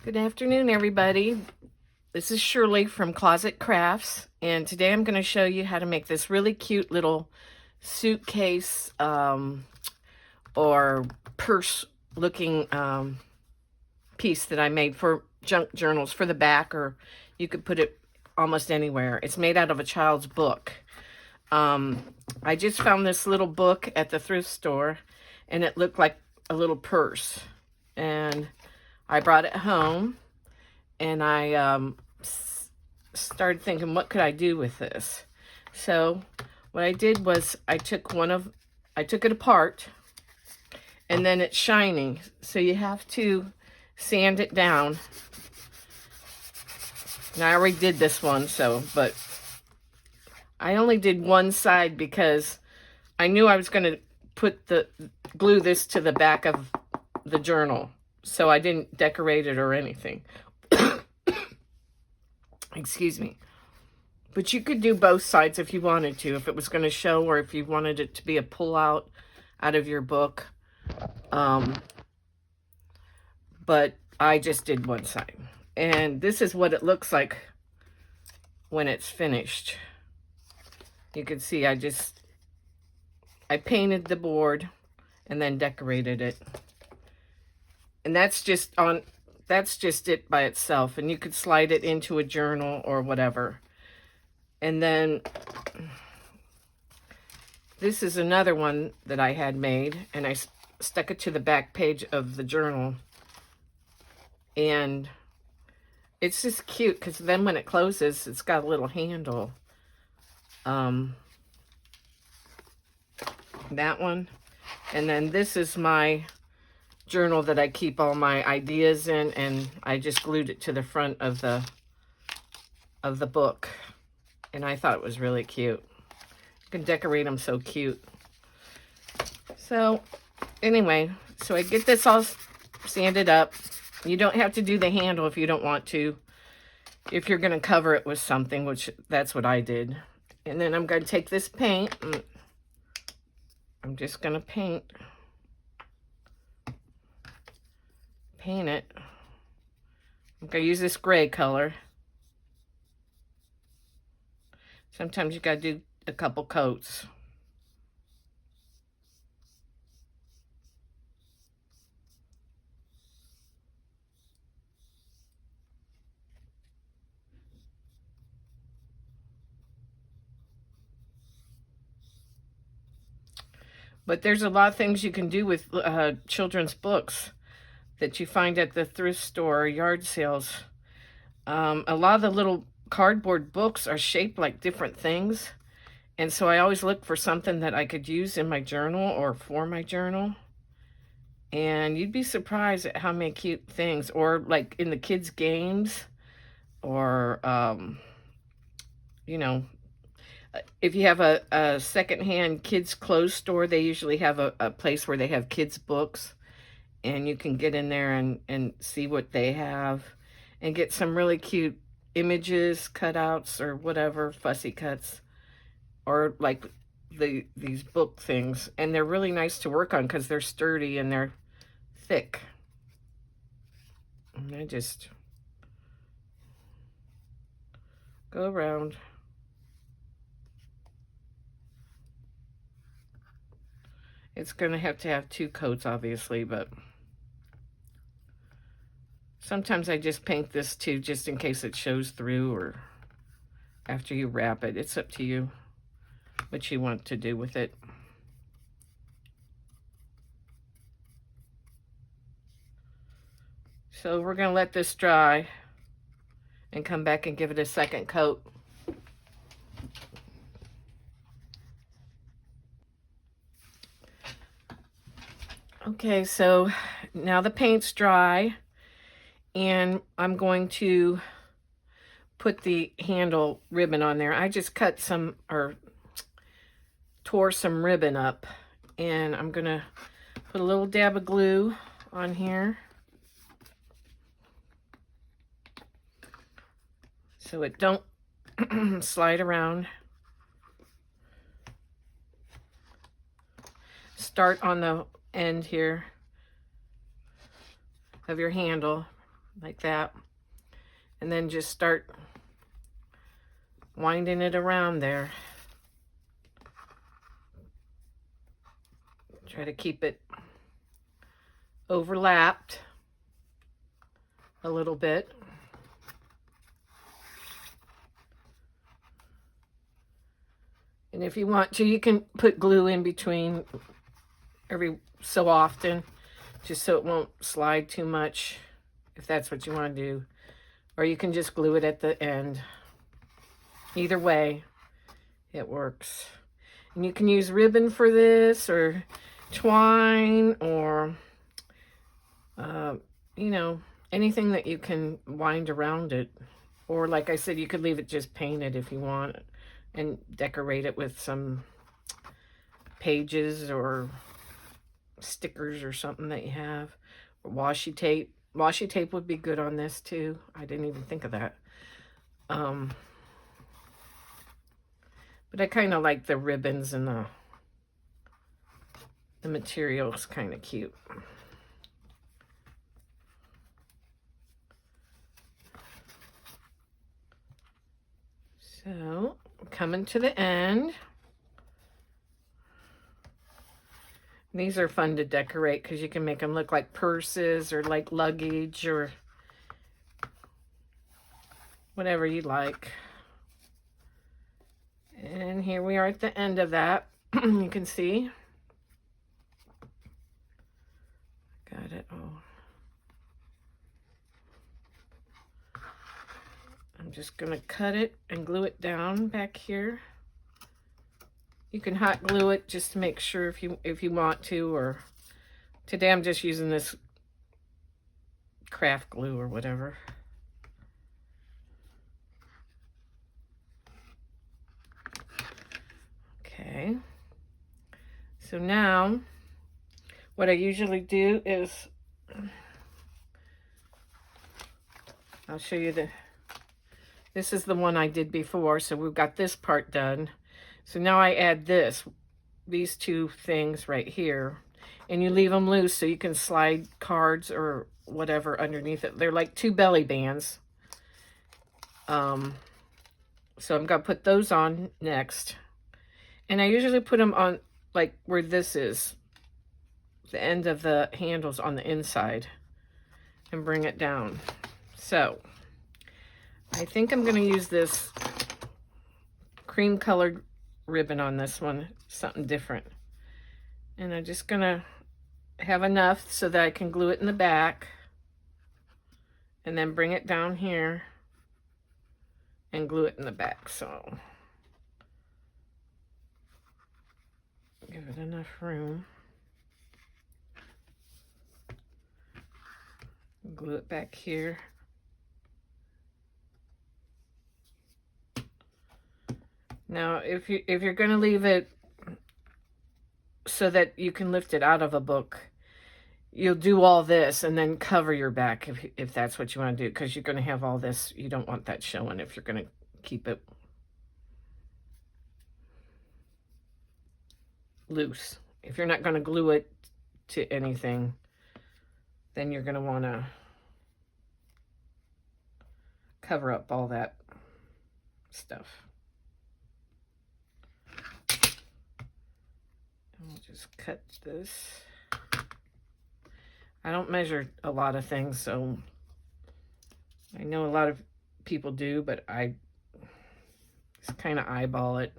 Good afternoon, everybody. This is Shirley from Closet Crafts, and today I'm going to show you how to make this really cute little suitcase or purse-looking piece that I made for junk journals for the back, or you could put it almost anywhere. It's made out of a child's book. I just found this little book at the thrift store, and it looked like a little purse, and I brought it home, and I started thinking, what could I do with this? So what I did was I took it apart, and then it's shining, so you have to sand it down. And I already did this one, but I only did one side because I knew I was going to glue this to the back of the journal. So I didn't decorate it or anything. Excuse me. But you could do both sides if you wanted to, if it was going to show, or if you wanted it to be a pull-out out of your book. But I just did one side. And this is what it looks like when it's finished. You can see I painted the board and then decorated it. And that's just it by itself. And you could slide it into a journal or whatever. And then this is another one that I had made, and I stuck it to the back page of the journal. And it's just cute because then when it closes, it's got a little handle. That one. And then this is my journal that I keep all my ideas in, and I just glued it to the front of the book, and I thought it was really cute. You can decorate them so cute. So anyway, so I get this all sanded up. You don't have to do the handle if you don't want to, if you're going to cover it with something, which that's what I did. And then I'm going to take this paint, and I'm just going to paint it. I'm going to use this gray color. Sometimes you got to do a couple coats. But there's a lot of things you can do with children's books that you find at the thrift store or yard sales. A lot of the little cardboard books are shaped like different things. And so I always look for something that I could use in my journal or for my journal. And you'd be surprised at how many cute things, or like in the kids' games, or, you know, if you have a secondhand kids' clothes store, they usually have a place where they have kids' books. And you can get in there and see what they have and get some really cute images, cutouts, or whatever, fussy cuts, or like these book things. And they're really nice to work on because they're sturdy and they're thick. And I just go around. It's going to have two coats, obviously, but sometimes I just paint this too, just in case it shows through, or after you wrap it. It's up to you what you want to do with it. So we're going to let this dry and come back and give it a second coat. Okay, so now the paint's dry, and I'm going to put the handle ribbon on there. I just cut some, or tore some ribbon up, and I'm going to put a little dab of glue on here so it don't slide around. Start on the end here of your handle like that. And then just start winding it around there. Try to keep it overlapped a little bit. And if you want to, you can put glue in between every so often, just so it won't slide too much, if that's what you want to do. Or you can just glue it at the end. Either way, it works. And you can use ribbon for this, or twine, or, you know, anything that you can wind around it. Or like I said, you could leave it just painted if you want, and decorate it with some pages or stickers or something that you have. Or washi tape. Washi tape would be good on this too. I didn't even think of that. But I kind of like the ribbons, and the material is kind of cute. So, coming to the end. These are fun to decorate because you can make them look like purses or like luggage or whatever you like. And here we are at the end of that. You can see. Got it. Oh. I'm just going to cut it and glue it down back here. You can hot glue it just to make sure if you want to, or today I'm just using this craft glue or whatever. Okay. So now what I usually do is I'll show you this is the one I did before, so we've got this part done. So now I add these two things right here, and you leave them loose so you can slide cards or whatever underneath it. They're like two belly bands. So I'm gonna put those on next. And I usually put them on like where this is, the end of the handles on the inside, and bring it down. So I think I'm gonna use this cream colored ribbon on this one, something different. And I'm just gonna have enough so that I can glue it in the back, and then bring it down here and glue it in the back. So give it enough room. Glue it back here. Now, if you're going to leave it so that you can lift it out of a book, you'll do all this and then cover your back if that's what you want to do, because you're going to have all this. You don't want that showing if you're going to keep it loose. If you're not going to glue it to anything, then you're going to want to cover up all that stuff. I'll just cut this. I don't measure a lot of things, so I know a lot of people do, but I just kind of eyeball it.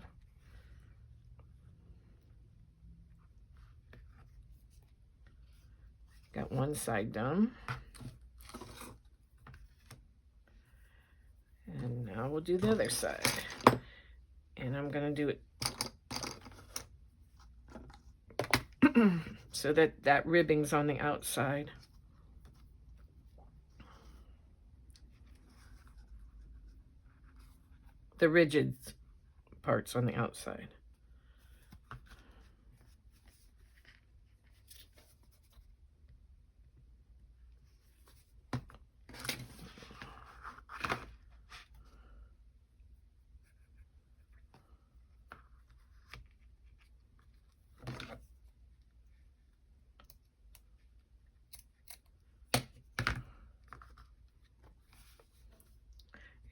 Got one side done. And now we'll do the other side. And I'm going to do it so that ribbing's on the outside. The rigid parts on the outside.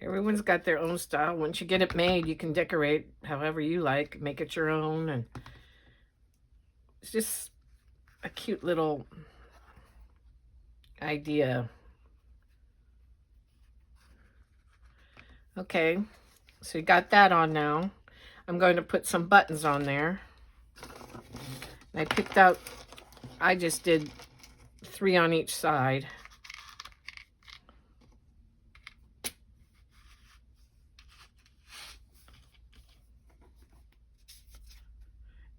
Everyone's got their own style. Once you get it made, you can decorate however you like. Make it your own. And it's just a cute little idea. Okay, so you got that on now. I'm going to put some buttons on there. I picked out, I just did 3 on each side.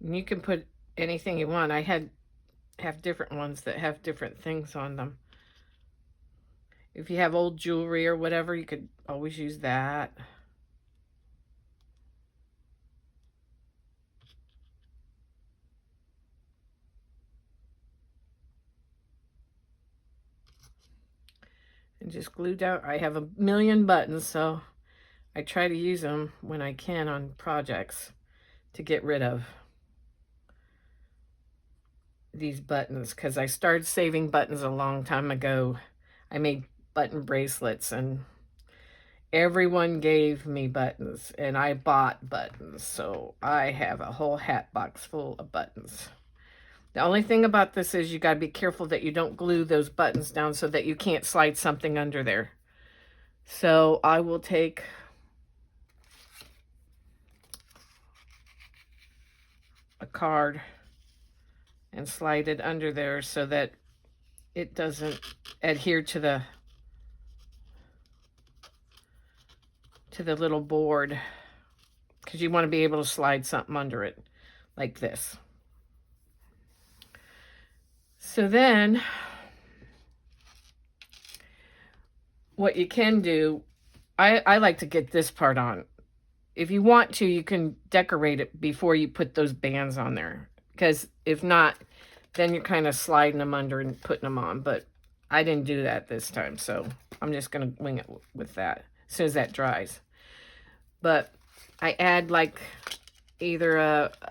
And you can put anything you want. I have different ones that have different things on them. If you have old jewelry or whatever, you could always use that. And just glue down. I have a million buttons, so I try to use them when I can on projects to get rid of these buttons, because I started saving buttons a long time ago. I made button bracelets and everyone gave me buttons and I bought buttons, so I have a whole hat box full of buttons. The only thing about this is you got to be careful that you don't glue those buttons down so that you can't slide something under there. So I will take a card and slide it under there so that it doesn't adhere to the little board, because you want to be able to slide something under it like this. So then what you can do, I like to get this part on. If you want to, you can decorate it before you put those bands on there, because if not, then you're kind of sliding them under and putting them on. But I didn't do that this time, so I'm just going to wing it with that as soon as that dries. But I add like either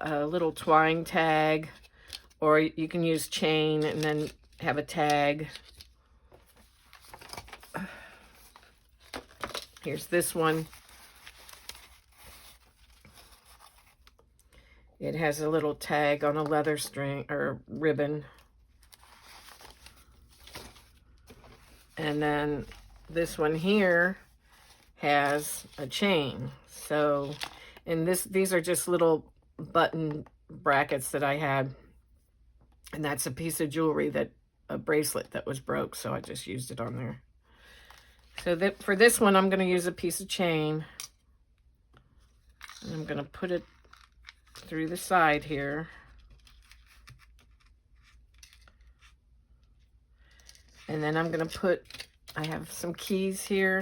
a little twine tag, or you can use chain and then have a tag. Here's this one. It has a little tag on a leather string or ribbon. And then this one here has a chain. So, and these are just little button brackets that I had. And that's a piece of jewelry, a bracelet that was broke, so I just used it on there. So for this one, I'm going to use a piece of chain. And I'm going to put it through the side here. And then I'm going to I have some keys here.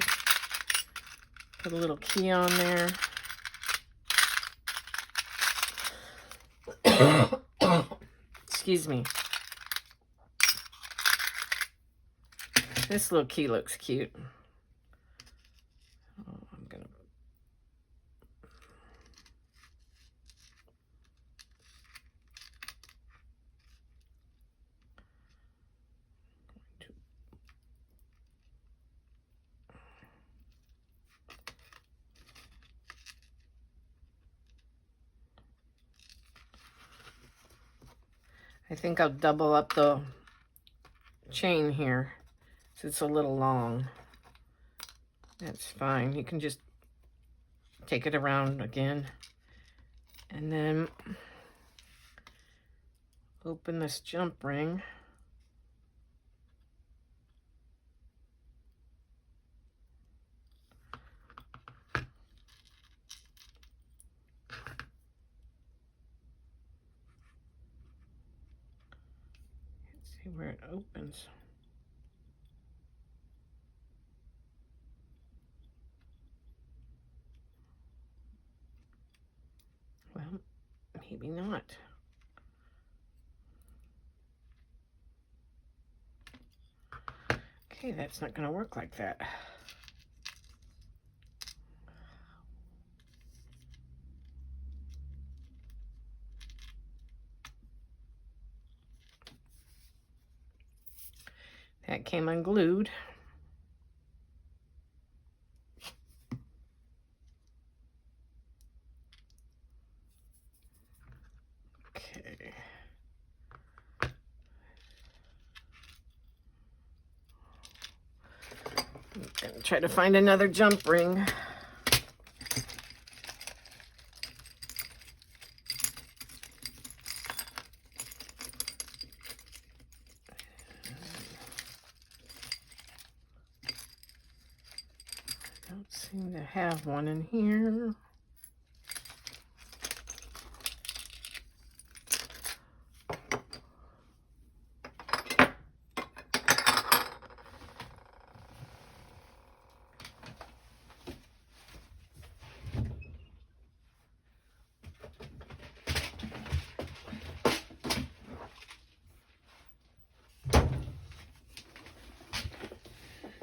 Put a little key on there. Excuse me. This little key looks cute. I think I'll double up the chain here, so it's a little long. That's fine. You can just take it around again. And then open this jump ring. See where it opens. Well, maybe not. Okay, that's not going to work like that. That came unglued. I'm gonna try to find another jump ring. I don't seem to have one in here.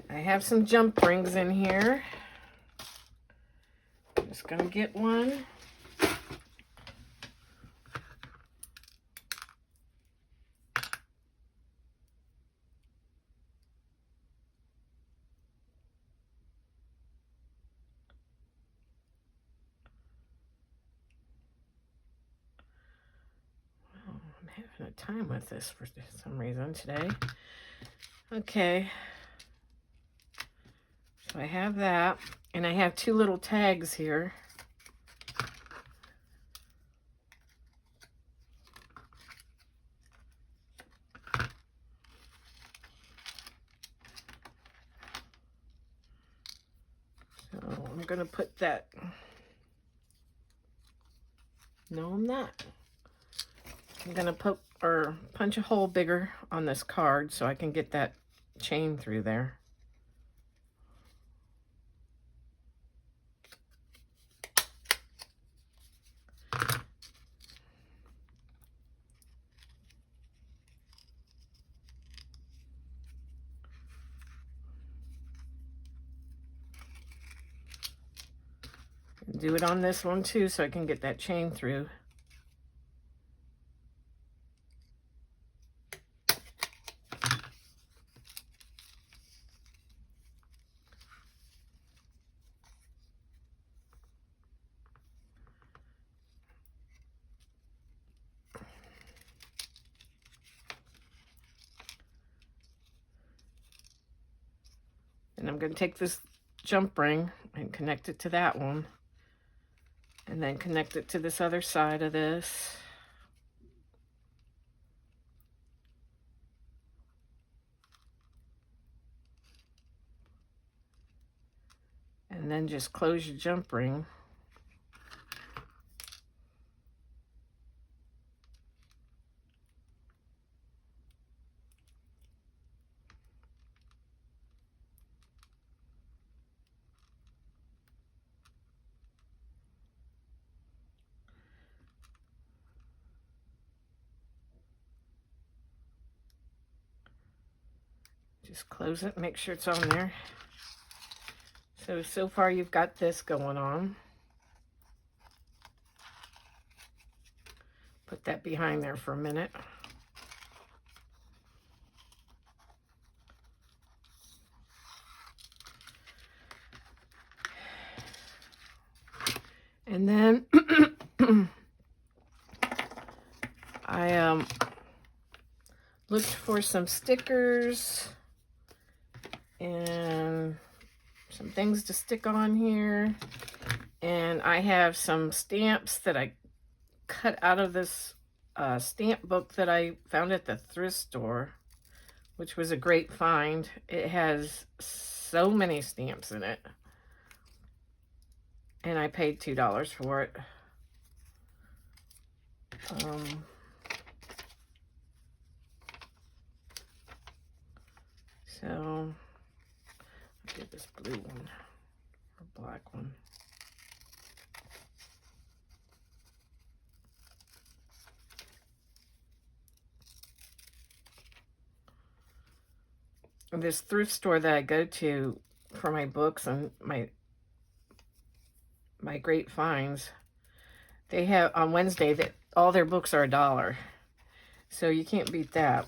I have some jump rings in here. I'm just gonna get one. Wow, I'm having a time with this for some reason today. Okay. So I have that, and I have two little tags here. So I'm gonna put that. No, I'm not. I'm gonna put or punch a hole bigger on this card so I can get that chain through there. Do it on this one too so I can get that chain through. And I'm going to take this jump ring and connect it to that one. And then connect it to this other side of this. And then just close your jump ring. Just close it, make sure it's on there. So far you've got this going on. Put that behind there for a minute. And then I looked for some stickers and some things to stick on here. And I have some stamps that I cut out of this stamp book that I found at the thrift store, which was a great find. It has so many stamps in it. And I paid $2 for it. So I'll get this blue one or black one. This thrift store that I go to for my books and my great finds, they have on Wednesday that all their books are $1. So you can't beat that.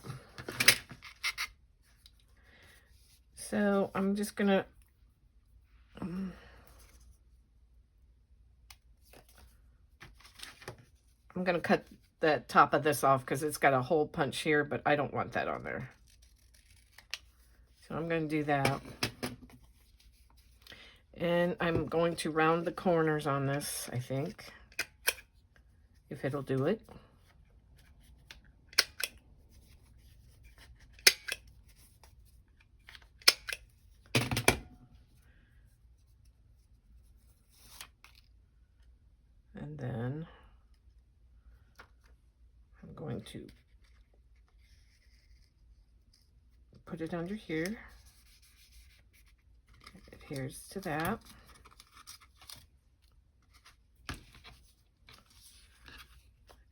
So I'm just gonna I'm gonna cut the top of this off because it's got a hole punch here, but I don't want that on there. So I'm gonna do that. And I'm going to round the corners on this, I think, if it'll do it. And then I'm going to put it under here. It adheres to that.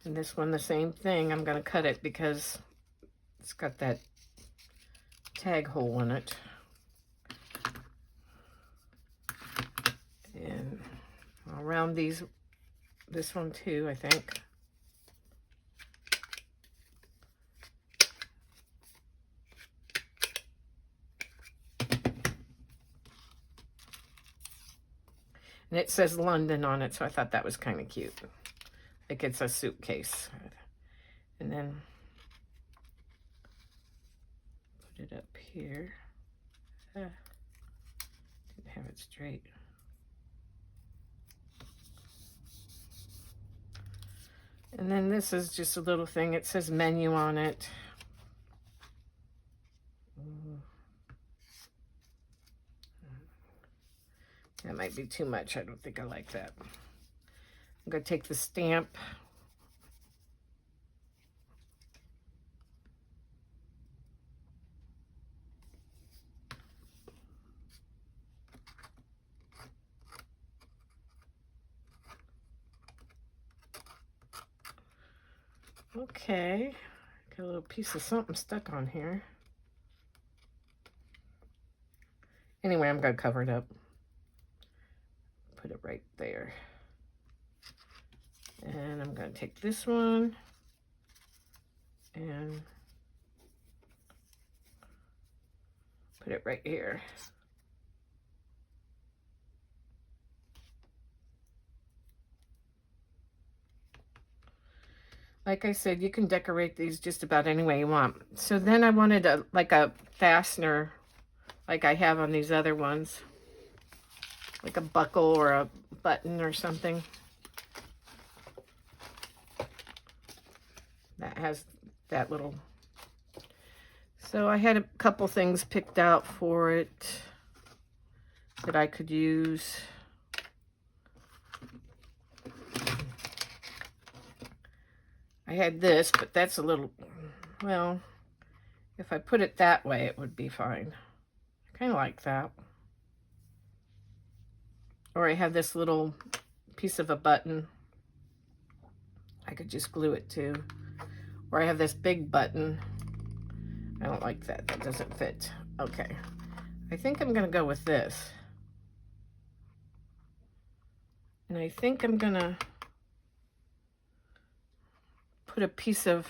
And this one, the same thing. I'm going to cut it because it's got that tag hole in it. And I'll round this one too, I think. And it says London on it, so I thought that was kind of cute. Like it's a suitcase. And then put it up here. Didn't have it straight. And then this is just a little thing. It says menu on it. That might be too much. I don't think I like that. I'm going to take the stamp. Okay. Got a little piece of something stuck on here. Anyway, I'm going to cover it up. Put it right there. And I'm going to take this one and put it right here. Like I said, you can decorate these just about any way you want. So then I wanted like a fastener like I have on these other ones. Like a buckle or a button or something. That has that little. So I had a couple things picked out for it that I could use. I had this, but that's a little, well, if I put it that way, it would be fine. I kind of like that. Or I have this little piece of a button. I could just glue it to. Or I have this big button. I don't like that. That doesn't fit. Okay. I think I'm going to go with this. And I think I'm going to put a piece of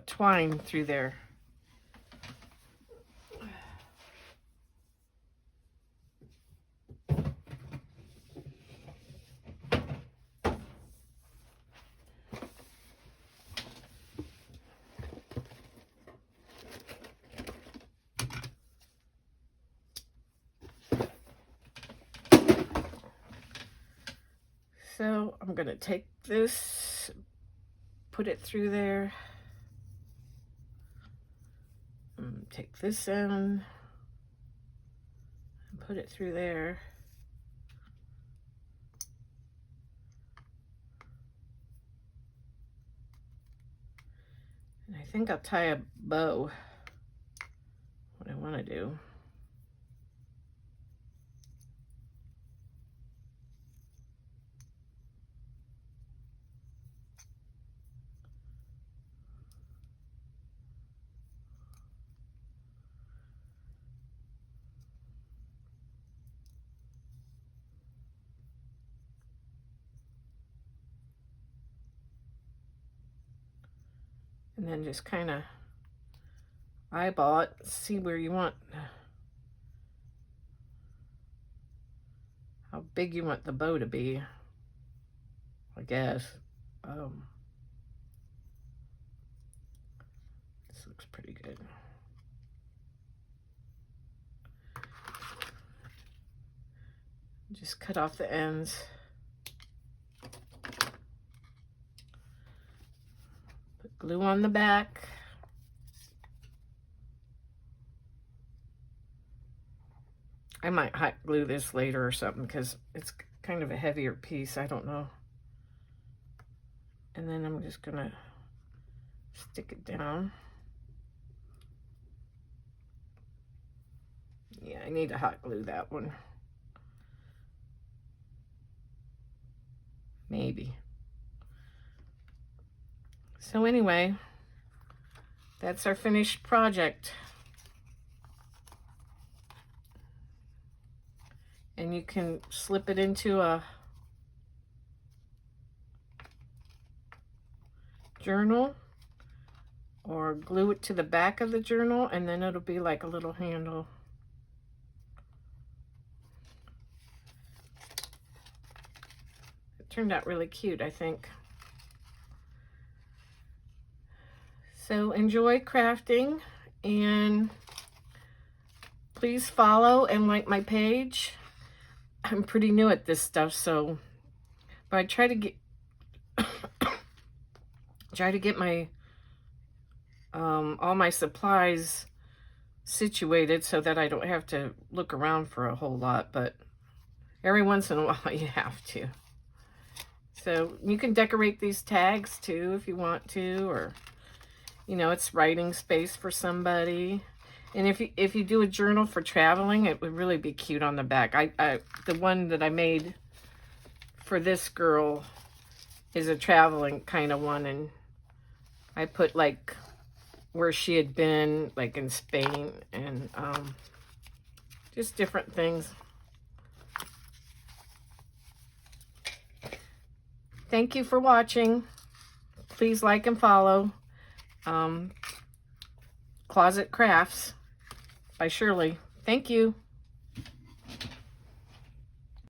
twine through there. So I'm going to take this, put it through there, take this in, and put it through there. And I think I'll tie a bow, what I want to do. And then just kind of eyeball it, see where you want, how big you want the bow to be, I guess. This looks pretty good. Just cut off the ends. Put glue on the back. I might hot glue this later or something because it's kind of a heavier piece. I don't know. And then I'm just gonna stick it down. Yeah, I need to hot glue that one. Maybe. So anyway, that's our finished project. And you can slip it into a journal or glue it to the back of the journal, and then it'll be like a little handle. It turned out really cute, I think. So enjoy crafting, and please follow and like my page. I'm pretty new at this stuff, so but I try to get my all my supplies situated so that I don't have to look around for a whole lot, but every once in a while you have to. So you can decorate these tags too if you want to, or you know, it's writing space for somebody. And if you do a journal for traveling, it would really be cute on the back. The one that I made for this girl is a traveling kind of one, and I put like where she had been, like in Spain, and just different things. Thank you for watching. Please like and follow Closet Crafts by Shirley. Thank you.